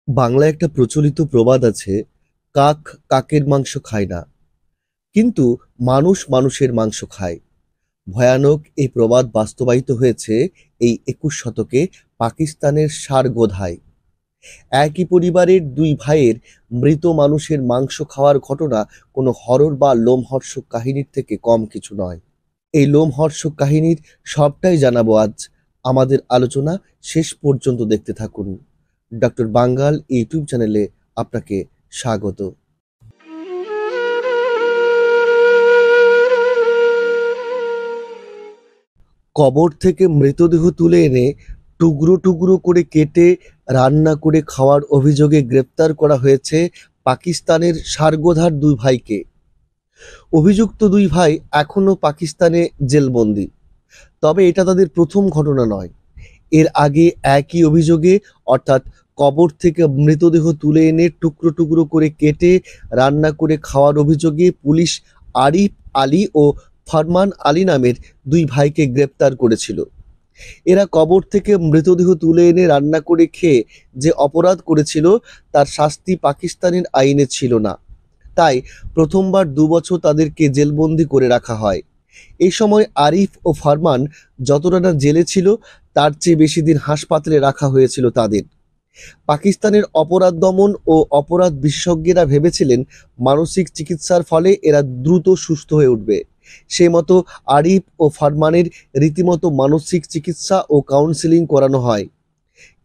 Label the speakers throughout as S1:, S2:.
S1: বাংলায় একটা প্রচলিত প্রবাদ আছে, কাক কাকের মাংস খায় না, কিন্তু মানুষ মানুষের মাংস খায়। ভয়ানক এই প্রবাদ বাস্তবায়িত হয়েছে এই ২১ শতকে পাকিস্তানের সারগোধায়। একই পরিবারের দুই ভাইয়ের মৃত মানুষের মাংস খাওয়ার ঘটনা কোনো হরর বা লোমহর্ষক কাহিনীর থেকে কম কিছু নয়। এই লোমহর্ষক কাহিনীর সবটাই জানাবো আজ। আমাদের আলোচনা শেষ পর্যন্ত দেখতে থাকুন। ডক্টর বাঙ্গাল ইউটিউব চ্যানেলে আপনাকে স্বাগত। কবর থেকে মৃতদেহ তুলে এনে টুকরো টুকরো করে কেটে রান্না করে খাওয়ার অভিযোগে গ্রেপ্তার করা হয়েছে পাকিস্তানের সারগোধার দুই ভাইকে। অভিযুক্ত দুই ভাই এখনো পাকিস্তানে জেলবন্দি। তবে এটা তাদের প্রথম ঘটনা নয়। এর আগে একই অভিযোগে, অর্থাৎ কবর থেকে মৃতদেহ তুলে এনে টুকরো টুকরো করে কেটে রান্না করে খাওয়ার অভিযোগে পুলিশ আরিফ আলী ও ফরমান আলী নামের দুই ভাইকে গ্রেপ্তার করেছিল। এরা কবর থেকে মৃতদেহ তুলে এনে রান্না করে খেয়ে যে অপরাধ করেছিল তার শাস্তি পাকিস্তানের আইনে ছিল না। তাই প্রথমবার ২ বছর তাদেরকে জেলবন্দি করে রাখা হয়। এই সময় আরিফ ও ফরমান যতটা না জেলে ছিল তার চেয়ে বেশি দিন হাসপাতালে রাখা হয়েছিল তাদের। পাকিস্তানের অপরাধ দমন ও অপরাধ বিশেষজ্ঞরা ভেবেছিলেন মানসিক চিকিৎসার ফলে এরা দ্রুত সুস্থ হয়ে উঠবে। সেই মতো আরিফ ও ফরমানের রীতিমতো মানসিক চিকিৎসা ও কাউন্সেলিং করানো হয়।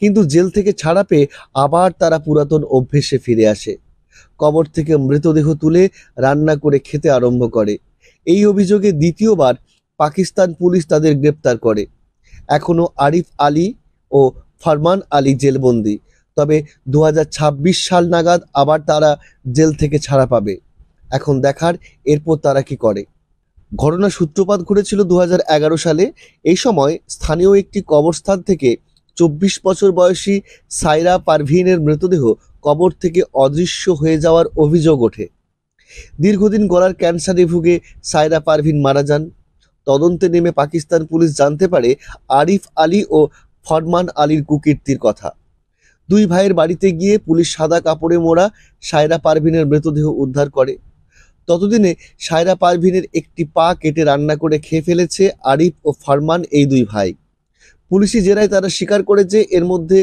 S1: কিন্তু জেল থেকে ছাড়া পেয়ে আবার তারা পুরাতন অভ্যেসে ফিরে আসে। কবর থেকে মৃতদেহ তুলে রান্না করে খেতে আরম্ভ করে। এই অভিযোগে দ্বিতীয়বার পাকিস্তান পুলিশ তাদের গ্রেপ্তার করে। এখনো আরিফ আলী ও ফরমান আলী জেলবন্দি। তবে ২০২৬ সাল নাগাদ আবার তারা জেল থেকে ছাড়া পাবে। এখন দেখার এরপর তারা কি করে। ঘটনার সূত্রপাত ঘটেছিল ২০১১ সালে। এই সময় স্থানীয় একটি কবরস্থান থেকে ২৪ বছর বয়সী সায়রা পারভীনের মৃতদেহ কবর থেকে অদৃশ্য হয়ে যাওয়ার অভিযোগ ওঠে। দীর্ঘদিন গলার ক্যান্সারে ভুগে সায়রা পারভীন মারা যান। তদন্তে নেমে পাকিস্তান পুলিশ জানতে পারে আরিফ আলী ও ফরমান আলীর কুকীর্তির কথা। দুই ভাইয়ের বাড়িতে গিয়ে পুলিশ সাদা কাপড়ে মোড়া সায়রা পারভীনের মৃতদেহ উদ্ধার করে। ততদিনে সায়রা পারভীনের একটি পা কেটে রান্না করে খেয়ে ফেলেছে আরিফ ও ফরমান এই দুই ভাই। পুলিশি জেরায় তারা স্বীকার করে যে এর মধ্যে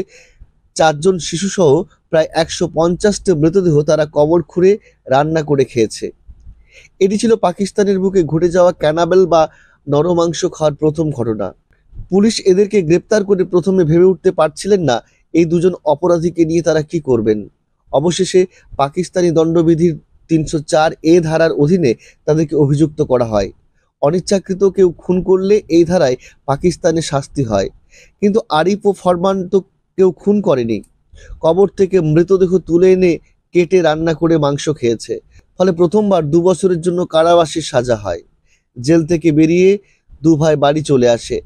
S1: ৪ জন শিশুসহ প্রায় ১৫০টি মৃতদেহ তারা কবর খুঁড়ে রান্না করে খেয়েছে। এটি ছিল পাকিস্তানের বুকে ঘটে যাওয়া ক্যানাবেল বা নরমাংস খাওয়ার প্রথম ঘটনা। পুলিশ এদেরকে গ্রেপ্তার করে প্রথমে ভেবে উঠতে পারছিলেন না এই দুজন অপরাধীকে নিয়ে তারা কি করবেন। অবশেষে পাকিস্তানি দণ্ডবিধির ৩০৪ ধারার অধীনে তাদেরকে অভিযুক্ত করা হয়। অনিচ্ছাকৃত কেউ খুন করলে এই ধারায় পাকিস্তানে শাস্তি হয়। কিন্তু আরিফ ও ফরমান তো কেউ খুন করেনি। কবর থেকে মৃতদেহ তুলে এনে কেটে রান্না করে মাংস খেয়েছে। ফলে প্রথমবার ২ বছরের জন্য কারাবাসের সাজা হয়। জেল থেকে বেরিয়ে দু ভাই বাড়ি চলে আসে।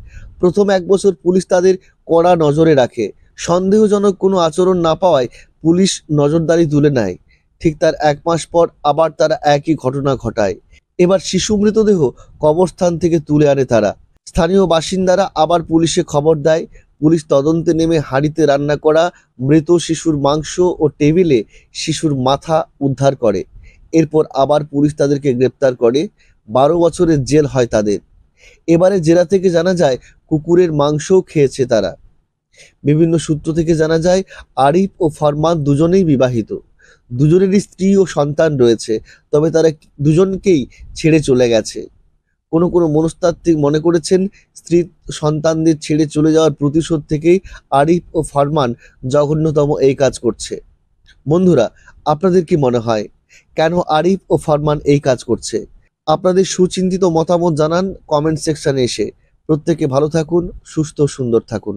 S1: প্রথম ১ বছর পুলিশ তাদের কড়া নজরে রাখে। সন্দেহজনক কোনো আচরণ না পাওয়ায় পুলিশ নজরদারি তুলে নেয়। ঠিক তার ১ মাস পর আবার তারা একই ঘটনা ঘটায়। এবার শিশু মৃতদেহ কবরস্থান থেকে তুলে আনে তারা। স্থানীয় বাসিন্দারা আবার পুলিশে খবর দেয়। পুলিশ তদন্তে নেমে হাঁড়িতে রান্না করা মৃত শিশুর মাংস ও টেবিলে শিশুর মাথা উদ্ধার করে। এরপর আবার পুলিশ তাদেরকে গ্রেপ্তার করে। ১২ বছরের জেল হয় তাদের। এবারে জেরা থেকে জানা যায় কুকুরের মাংসও খেয়েছে তারা। বিভিন্ন সূত্র থেকে জানা যায় আরিফ ও ফরমান দুজনেই বিবাহিত। দুজনেরই স্ত্রী ও সন্তান রয়েছে। তবে তারা দুজনকেই ছেড়ে চলে গেছে। কোনো কোনো মনস্তাত্ত্বিক মনে করেছেন স্ত্রী সন্তানদের ছেড়ে চলে যাওয়ার প্রতিশোধ থেকেই আরিফ ও ফরমান জঘন্যতম এই কাজ করছে। বন্ধুরা, আপনাদের কি মনে হয় কেন আরিফ ও ফরমান এই কাজ করছে? আপনাদের সুচিন্তিত মতামত জানান কমেন্ট সেকশনে এসে। প্রত্যেকে ভালো থাকুন, সুস্থ সুন্দর থাকুন।